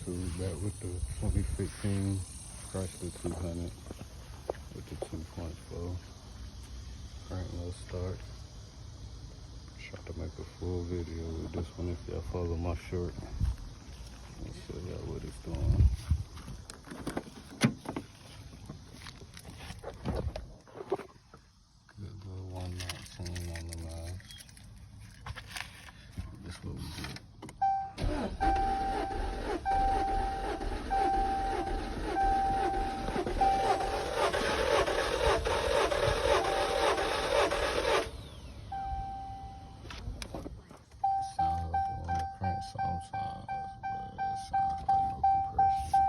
attitude back with the 2015 Chrysler 200 with the 2.4 crank low start. Try to make a full video with this one if y'all follow my short. I'll show y'all what it's doing. Good little 119 on the mask. That's what we did. Sounds like you want to crank sometimes, but it sounds like no compression.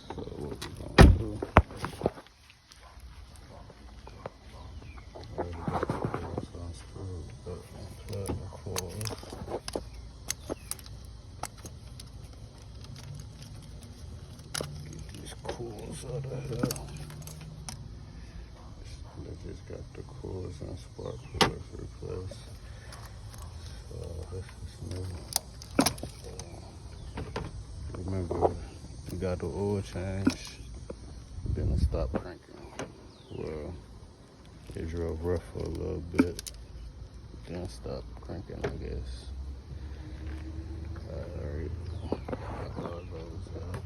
So what we gonna do? Unscrewed up and plug the coils. Get these coils out of here. They just got the coils and spark plugs replaced. So this is new. Remember, you got the oil change, then I stopped cranking. Well, it drove rough for a little bit, then stopped cranking, I guess. Alright, got all those out.